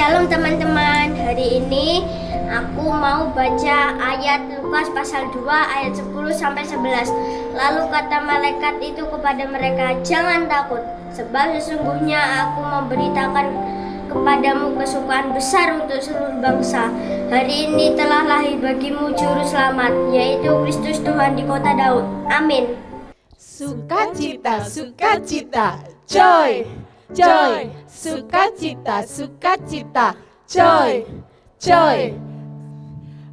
Shalom teman-teman, hari ini aku mau baca ayat Lukas pasal 2 ayat 10 sampai 11. Lalu kata malaikat itu kepada mereka, "Jangan takut, sebab sesungguhnya aku memberitakan kepadamu kesukaan besar untuk seluruh bangsa. Hari ini telah lahir bagimu juru selamat, yaitu Kristus Tuhan di kota Daud." Amin. Sukacita, sukacita, joy, joy, sukacita, sukacita, joy, joy.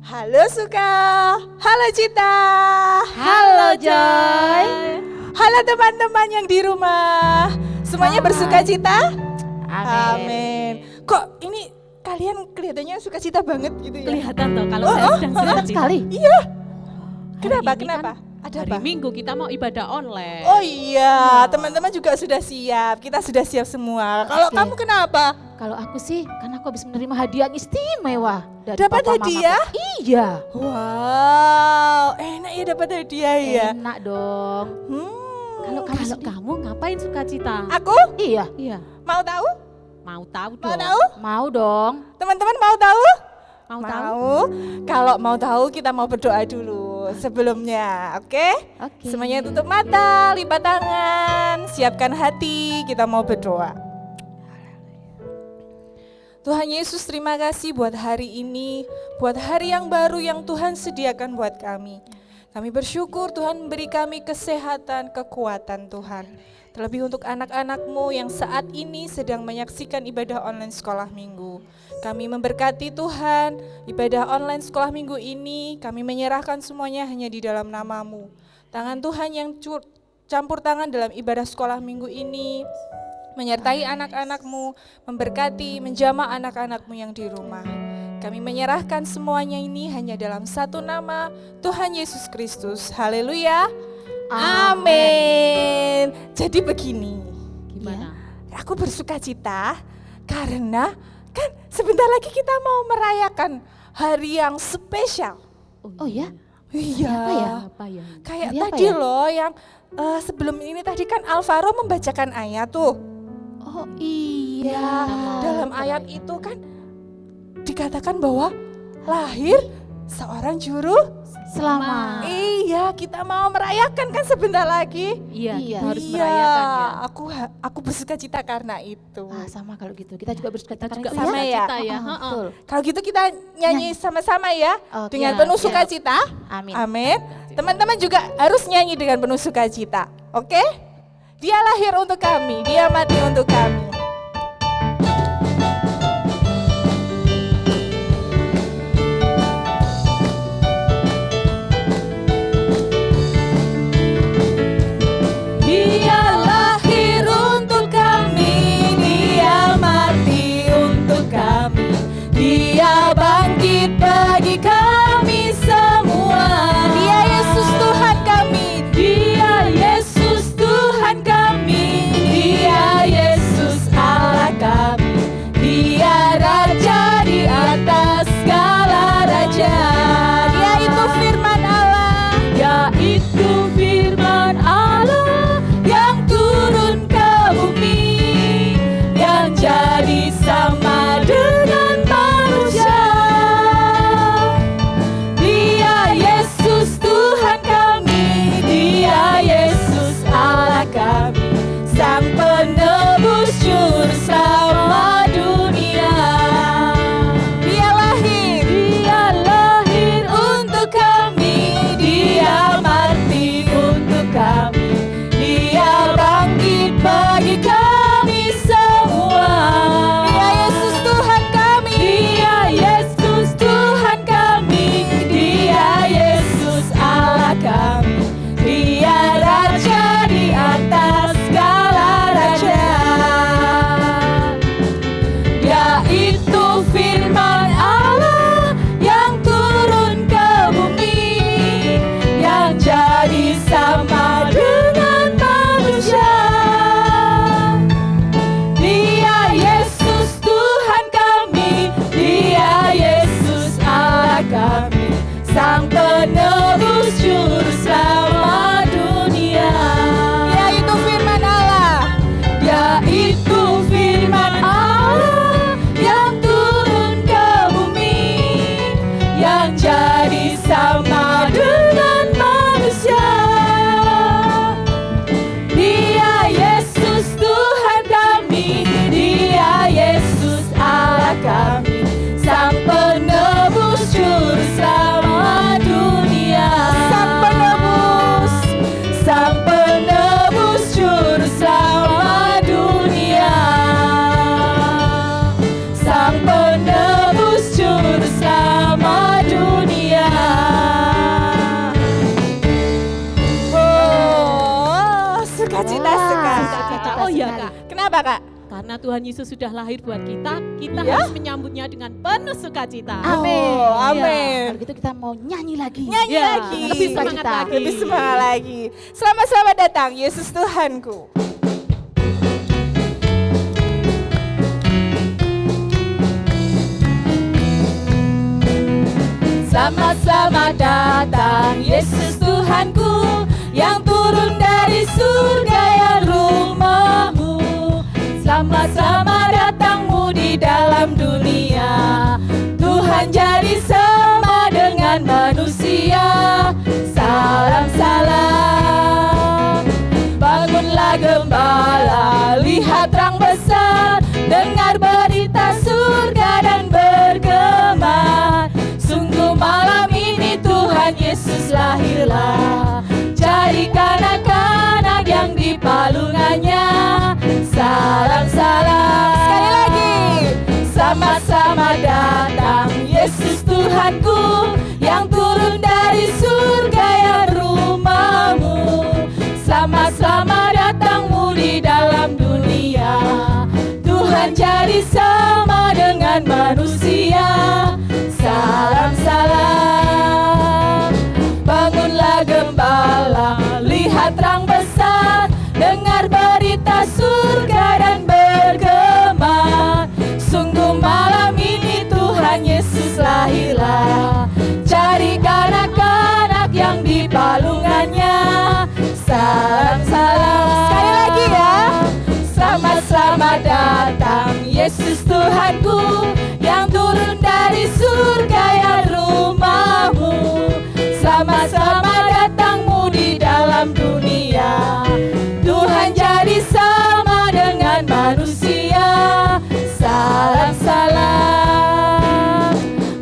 Halo Suka, halo Cita, halo Joy, halo teman-teman yang di rumah. Semuanya bersukacita? Amin. Kok ini kalian kelihatannya sukacita banget gitu ya? Kelihatan toh kalau saya sedang sukacita sekali. Iya. Kenapa? Kenapa? Ada hari apa? Minggu kita mau ibadah online. Oh iya, teman-teman juga sudah siap. Kita sudah siap semua. Kalau Oke. kamu kenapa? Kalau aku sih, karena aku habis menerima hadiah yang istimewa dari Dapat papa hadiah? mamaku. Iya. Wow, enak ya dapat hadiah ya. Enak dong. Kalau kamu ngapain sukacita? Aku Iya. Iya, mau tahu? mau tahu Mau dong. tahu? Mau dong. Teman-teman mau tahu? Mau tahu? Kalau mau tahu kita mau berdoa dulu sebelumnya, oke? Oke. Semuanya tutup mata, lipat tangan, siapkan hati, kita mau berdoa. Tuhan Yesus, terima kasih buat hari ini, buat hari yang baru yang Tuhan sediakan buat kami. Kami bersyukur Tuhan memberi kami kesehatan, kekuatan Tuhan. Terlebih untuk anak-anak-Mu yang saat ini sedang menyaksikan ibadah online sekolah minggu. Kami memberkati Tuhan, ibadah online sekolah minggu ini, kami menyerahkan semuanya hanya di dalam nama-Mu. Tangan Tuhan yang campur tangan dalam ibadah sekolah minggu ini, menyertai anak-anak-Mu, memberkati, menjamah anak-anak-Mu yang di rumah. Kami menyerahkan semuanya ini hanya dalam satu nama, Tuhan Yesus Kristus. Haleluya. Amin. Jadi begini, Gimana? aku bersukacita karena kan sebentar lagi kita mau merayakan hari yang spesial. Oh ya? Iya. Apa ya? Apa ya? Kayak Hari apa tadi ya? loh yang sebelum ini tadi kan Alvaro membacakan ayat tuh. Oh Ya, iya. dalam ayat itu kan dikatakan bahwa lahir seorang juru. Selamat. Iya, kita mau merayakan kan sebentar lagi. Iya, Iya. kita harus merayakan ya. Aku bersukacita karena itu. Ah, sama kalau gitu. Kita juga bersuka-cita Kita juga karena itu sama ya? bersukacita ya. Oh, Heeh. betul. Kalau gitu kita nyanyi sama-sama ya, Oke. dengan Ya, penuh siap. sukacita. Amin. Amin. Teman-teman juga harus nyanyi dengan penuh sukacita. Oke? Dia lahir untuk kami, dia mati untuk kami. Dia lahir untuk kami, dia mati untuk kami, dia bangkit bagi kami semua. Dia Yesus Tuhan kami, dia Yesus Tuhan kami, dia Yesus Kenapa Kak? Karena Tuhan Yesus sudah lahir buat kita Iya. harus menyambutnya dengan penuh sukacita. Amin. Oh, amin. Ya, kalau gitu kita mau nyanyi lagi. Nyanyi Ya, lagi. lebih semangat Sukacita. lagi. Lebih semangat lagi. Selamat datang Yesus Tuhanku. Selamat datang Yesus Tuhanku, yang turun dari surga ya rumahmu. Selamat datangmu di dalam dunia. Tuhan jadi sama dengan manusia. Salam. Bangunlah gembala, lihat terang besar, dengar berita surga dan bergema. Sungguh malam ini Tuhan Yesus lahirlah, jadi anak-anak yang di palungannya. Salam. Sekali lagi. Selamat datang Yesus Tuhanku, yang turun dari surga ya rumahmu. Selamat datangmu di dalam dunia. Tuhan jadi sama dengan manusia. Salam. Bangunlah gembala, lihat terang besar, dengar berita surga dan bergema. Sungguh malam ini Tuhan Yesus lahirlah, cari anak-anak yang di palungannya. Salam. Sekali lagi ya. Selamat datang Yesus Tuhanku, yang turun dari surga ya rumahmu. Selamat datangmu di dalam dunia. Tuhan jadi sama dengan manusia. Salam.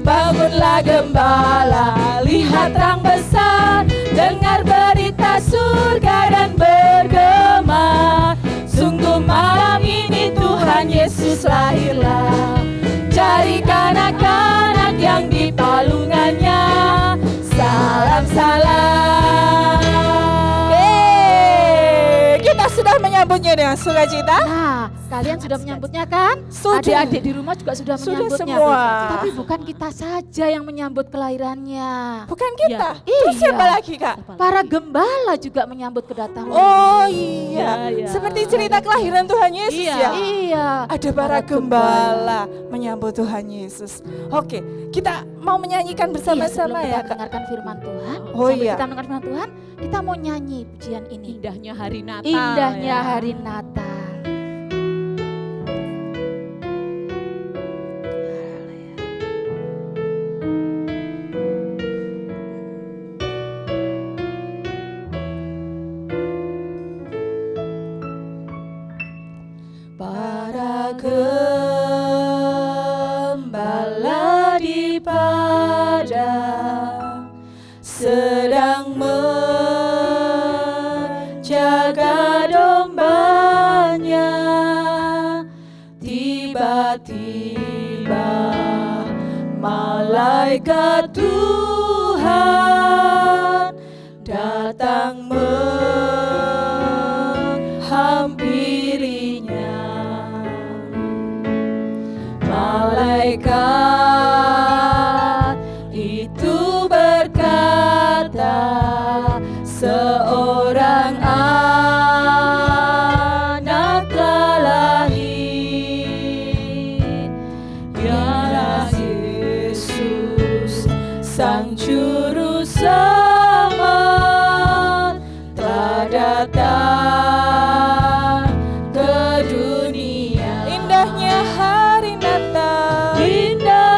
Bangunlah gembala, lihat terang besar, dengar berita surga dan bergema. Sungguh malam ini Tuhan Yesus lahirlah, cari anak-anak yang di palungannya. Salam. Kita sudah menyambutnya dengan sukacita. Nah, kalian sudah menyambutnya kan? Sudah. Adik-adik di rumah juga sudah Sudah menyambutnya. semua. Tapi bukan kita saja yang menyambut kelahirannya. Bukan kita. Ya. Terus Iya. siapa lagi Kak? Para gembala juga menyambut kedatangan. Oh iya, Iya. seperti cerita kelahiran Tuhan Yesus Iya. ya. Iya. Ada para gembala menyambut Tuhan Yesus. Oke, kita mau menyanyikan bersama-sama Iya, sebelum ya kita Kak. mendengarkan firman Tuhan. Oh sambil iya. kita mendengar firman Tuhan, kita mau nyanyi pujian ini. Indahnya hari Natal. Indahnya ya. hari Natal. Para gembala di padang sedang menjaga dombanya. Tiba-tiba malaikat Tuhan datang menghampirinya. Malaikat itu berkata, seorang anak telah lahir, ialah Yesus Sang Juru Selamat, telah datang ke dunia. Indahnya hari Natal, indahnya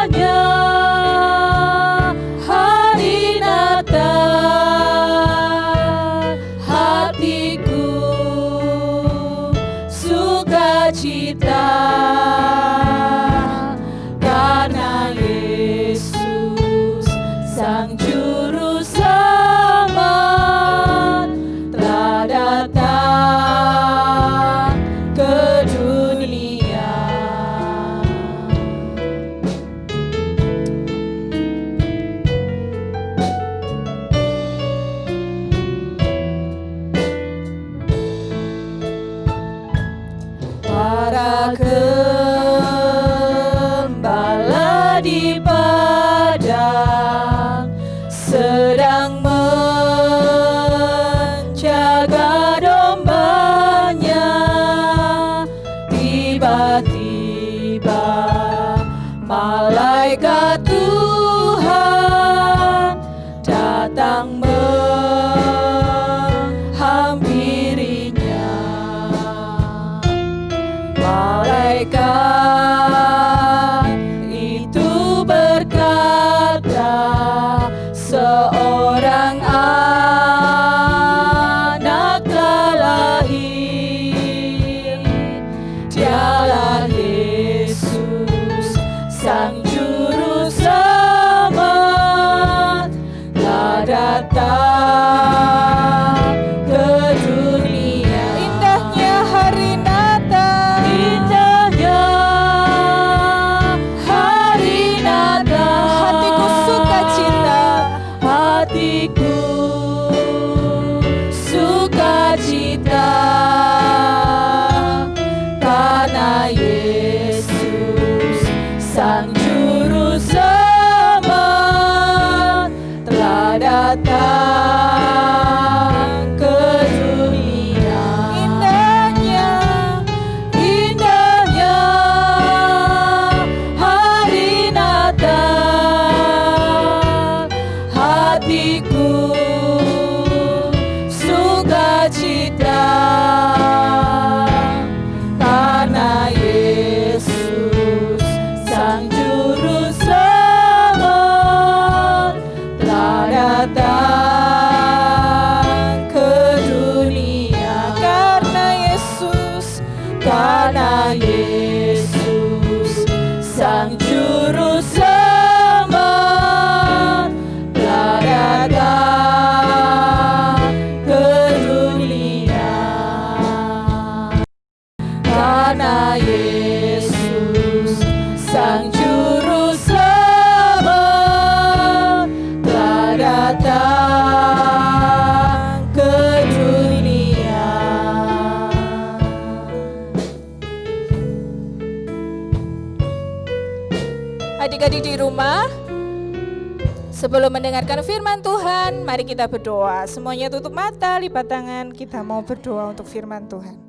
Sebelum mendengarkan firman Tuhan, mari kita berdoa. Semuanya tutup mata, lipat tangan, kita mau berdoa untuk firman Tuhan.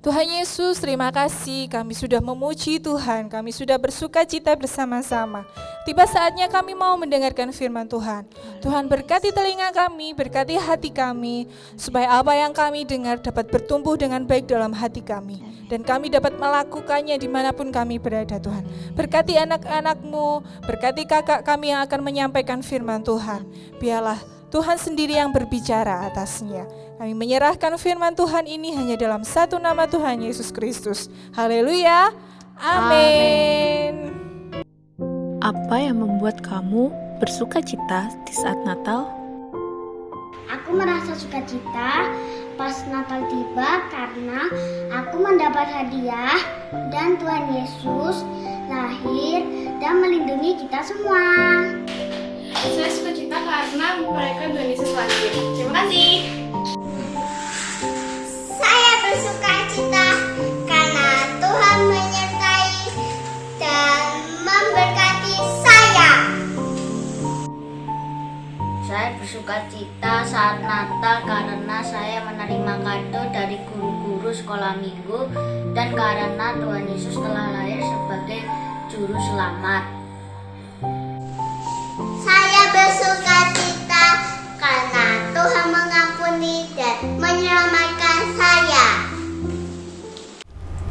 Tuhan Yesus, terima kasih kami sudah memuji Tuhan, kami sudah bersuka cita bersama-sama. Tiba saatnya kami mau mendengarkan firman Tuhan. Tuhan berkati telinga kami, berkati hati kami, supaya apa yang kami dengar dapat bertumbuh dengan baik dalam hati kami. Dan kami dapat melakukannya dimanapun kami berada Tuhan. Berkati anak-anak-Mu, berkati kakak kami yang akan menyampaikan firman Tuhan. Biarlah Tuhan sendiri yang berbicara atasnya. Kami menyerahkan firman Tuhan ini hanya dalam satu nama Tuhan Yesus Kristus. Haleluya. Amin. Apa yang membuat kamu bersuka cita di saat Natal? Aku merasa sukacita pas Natal tiba karena aku mendapat hadiah dan Tuhan Yesus lahir dan melindungi kita semua. Saya sukacita karena merayakan Tuhan Yesus lahir. Terima kasih. Saya bersukacita karena Tuhan menyertai dan memberkati saya. Saya bersukacita saat Natal karena saya menerima kado dari guru-guru sekolah minggu dan karena Tuhan Yesus telah lahir sebagai juru selamat. Saya bersukacita karena Tuhan mengampuni dan menyelamatkan saya.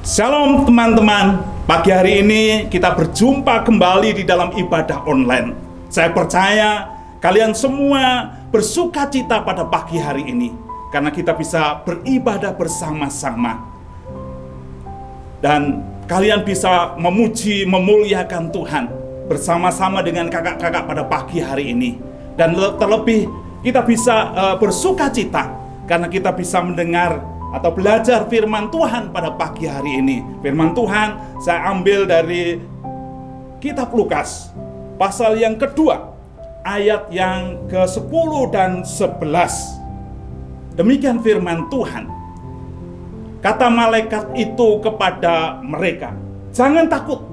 Shalom teman-teman, pagi hari ini kita berjumpa kembali di dalam ibadah online. Saya percaya kalian semua bersukacita pada pagi hari ini karena kita bisa beribadah bersama-sama. Dan kalian bisa memuji, memuliakan Tuhan bersama-sama dengan kakak-kakak pada pagi hari ini. Dan terlebih kita bisa bersukacita karena kita bisa mendengar atau belajar firman Tuhan pada pagi hari ini. Firman Tuhan saya ambil dari kitab Lukas pasal yang kedua, ayat yang ke-10 dan 11. Demikian firman Tuhan. Kata malaikat itu kepada mereka, "Jangan takut,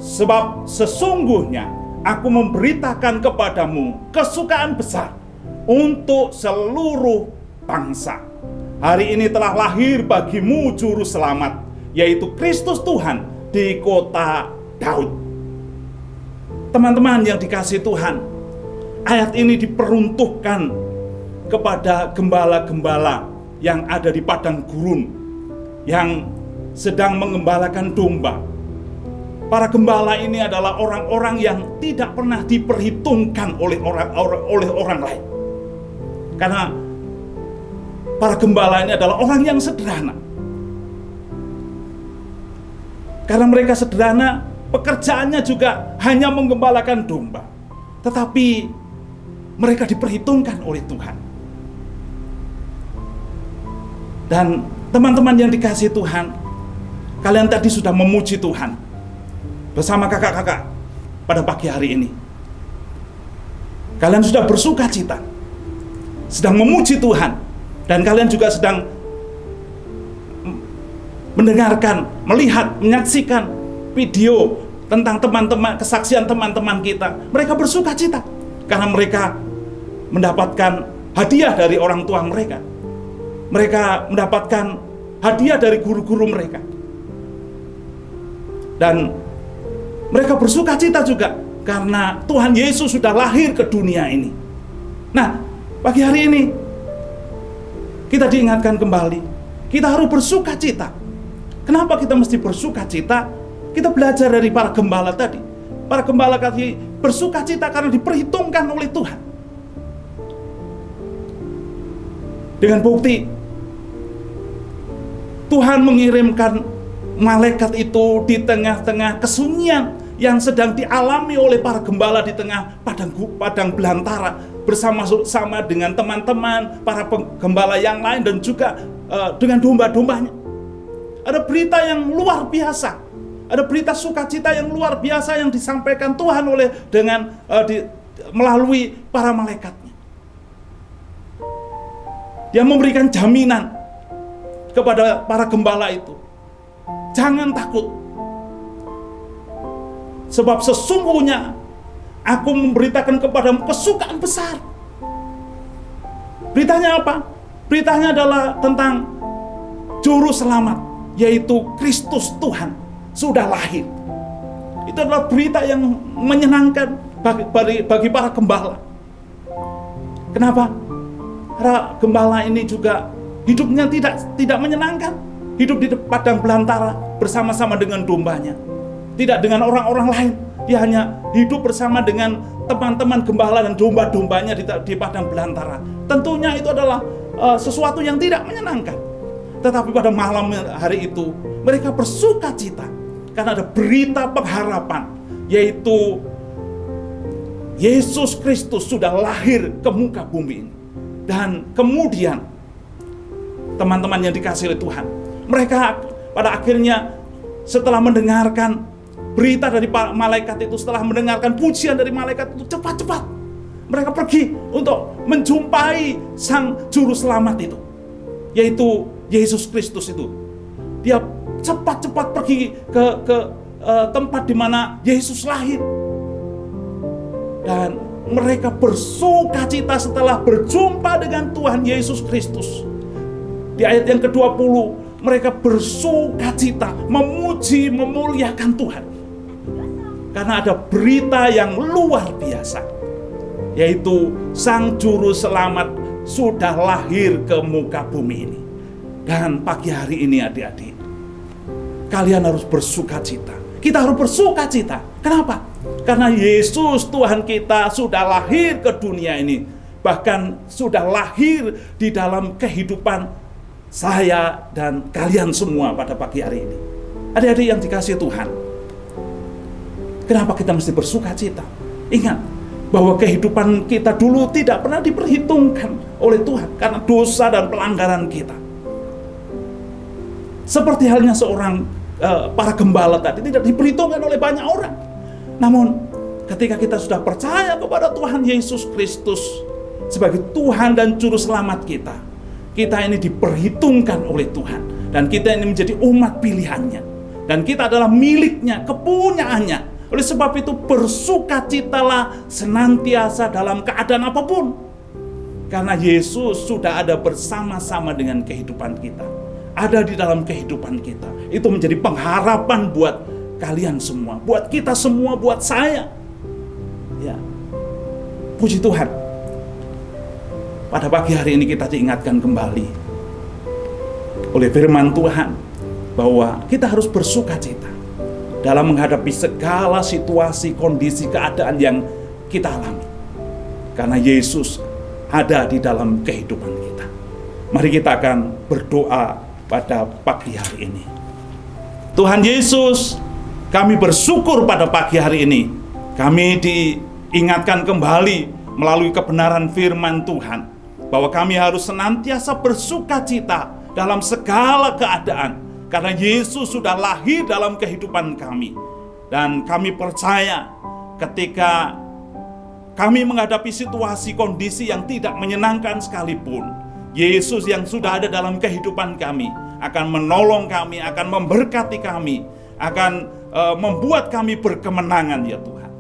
sebab sesungguhnya aku memberitakan kepadamu kesukaan besar untuk seluruh bangsa. Hari ini telah lahir bagimu juru selamat, yaitu Kristus Tuhan di kota Daud." Teman-teman yang dikasihi Tuhan, ayat ini diperuntukkan kepada gembala-gembala yang ada di padang gurun, yang sedang mengembalakan domba. Para gembala ini adalah orang-orang yang tidak pernah diperhitungkan oleh orang lain. Karena para gembala ini adalah orang yang sederhana. Karena mereka sederhana, pekerjaannya juga hanya menggembalakan domba. Tetapi mereka diperhitungkan oleh Tuhan. Dan teman-teman yang dikasihi Tuhan, kalian tadi sudah memuji Tuhan bersama kakak-kakak pada pagi hari ini. Kalian sudah bersuka cita, sedang memuji Tuhan. Dan kalian juga sedang mendengarkan, melihat, menyaksikan video tentang teman-teman, kesaksian teman-teman kita. Mereka bersuka cita karena mereka mendapatkan hadiah dari orang tua mereka. Mereka mendapatkan hadiah dari guru-guru mereka. Dan mereka bersuka cita juga karena Tuhan Yesus sudah lahir ke dunia ini. Nah, pagi hari ini kita diingatkan kembali, kita harus bersuka cita. Kenapa kita mesti bersuka cita? Kita belajar dari para gembala tadi. Para gembala tadi bersuka cita karena diperhitungkan oleh Tuhan. Dengan bukti Tuhan mengirimkan malaikat itu di tengah-tengah kesunyian yang sedang dialami oleh para gembala di tengah padang belantara, bersama-sama dengan teman-teman para gembala yang lain dan juga dengan domba-dombanya. Ada berita yang luar biasa, ada berita sukacita yang luar biasa yang disampaikan Tuhan melalui para malaikatnya. Dia memberikan jaminan kepada para gembala itu, jangan takut, sebab sesungguhnya Aku memberitakan kepadamu kesukaan besar. Beritanya apa? Beritanya adalah tentang Juru Selamat, yaitu Kristus Tuhan sudah lahir. Itu adalah berita yang menyenangkan bagi para gembala. Kenapa? Para gembala ini juga hidupnya tidak menyenangkan. Hidup di padang belantara bersama-sama dengan dombanya. Tidak dengan orang-orang lain. Dia hanya hidup bersama dengan teman-teman gembala dan domba-dombanya di padang belantara. Tentunya itu adalah sesuatu yang tidak menyenangkan. Tetapi pada malam hari itu mereka bersuka cita karena ada berita pengharapan, yaitu Yesus Kristus sudah lahir ke muka bumi ini. Dan kemudian teman-teman yang dikasihi oleh Tuhan, mereka pada akhirnya setelah mendengarkan berita dari malaikat itu, setelah mendengarkan pujian dari malaikat itu, cepat-cepat mereka pergi untuk menjumpai Sang Juru Selamat itu, yaitu Yesus Kristus itu. Dia cepat-cepat pergi ke tempat di mana Yesus lahir. Dan mereka bersuka cita setelah berjumpa dengan Tuhan Yesus Kristus. Di ayat yang ke-20, mereka bersuka cita, memuji, memuliakan Tuhan. Karena ada berita yang luar biasa, yaitu Sang Juru Selamat sudah lahir ke muka bumi ini. Dan pagi hari ini adik-adik, kalian harus bersuka cita. Kita harus bersuka cita. Kenapa? Karena Yesus Tuhan kita sudah lahir ke dunia ini. Bahkan sudah lahir di dalam kehidupan saya dan kalian semua pada pagi hari ini. Adik-adik yang dikasihi Tuhan, kenapa kita mesti bersuka cita? Ingat bahwa kehidupan kita dulu tidak pernah diperhitungkan oleh Tuhan karena dosa dan pelanggaran kita. Seperti halnya seorang para gembala tadi tidak diperhitungkan oleh banyak orang. Namun ketika kita sudah percaya kepada Tuhan Yesus Kristus sebagai Tuhan dan Juru Selamat kita, kita ini diperhitungkan oleh Tuhan. Dan kita ini menjadi umat pilihannya. Dan kita adalah miliknya, kepunyaannya. Oleh sebab itu bersukacitalah senantiasa dalam keadaan apapun. Karena Yesus sudah ada bersama-sama dengan kehidupan kita. Ada di dalam kehidupan kita. Itu menjadi pengharapan buat kalian semua, buat kita semua, buat saya. Ya. Puji Tuhan. Pada pagi hari ini kita diingatkan kembali oleh firman Tuhan bahwa kita harus bersukacita dalam menghadapi segala situasi, kondisi, keadaan yang kita alami. Karena Yesus ada di dalam kehidupan kita. Mari kita akan berdoa pada pagi hari ini. Tuhan Yesus, kami bersyukur pada pagi hari ini. Kami diingatkan kembali melalui kebenaran firman Tuhan bahwa kami harus senantiasa bersukacita dalam segala keadaan. Karena Yesus sudah lahir dalam kehidupan kami. Dan kami percaya ketika kami menghadapi situasi kondisi yang tidak menyenangkan sekalipun, Yesus yang sudah ada dalam kehidupan kami akan menolong kami, akan memberkati kami, akan membuat kami berkemenangan ya Tuhan.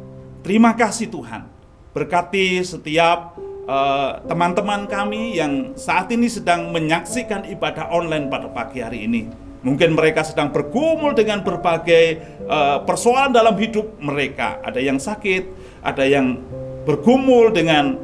Terima kasih Tuhan. Berkati setiap teman-teman kami yang saat ini sedang menyaksikan ibadah online pada pagi hari ini. Mungkin mereka sedang bergumul dengan berbagai persoalan dalam hidup mereka. Ada yang sakit, ada yang bergumul dengan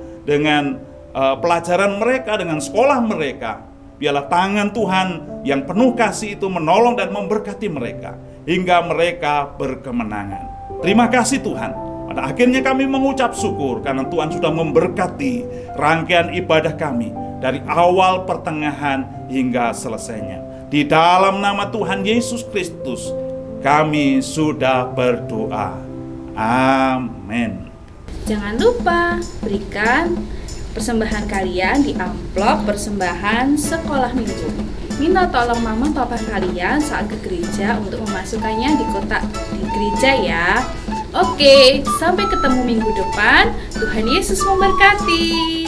pelajaran mereka, dengan sekolah mereka. Biarlah tangan Tuhan yang penuh kasih itu menolong dan memberkati mereka hingga mereka berkemenangan. Terima kasih Tuhan. Pada akhirnya kami mengucap syukur karena Tuhan sudah memberkati rangkaian ibadah kami dari awal, pertengahan hingga selesainya. Di dalam nama Tuhan Yesus Kristus kami sudah berdoa. Amin. Jangan lupa berikan persembahan kalian di amplop persembahan sekolah minggu. Minta tolong mama papa kalian saat ke gereja untuk memasukkannya di kotak di gereja ya. Oke, sampai ketemu minggu depan. Tuhan Yesus memberkati.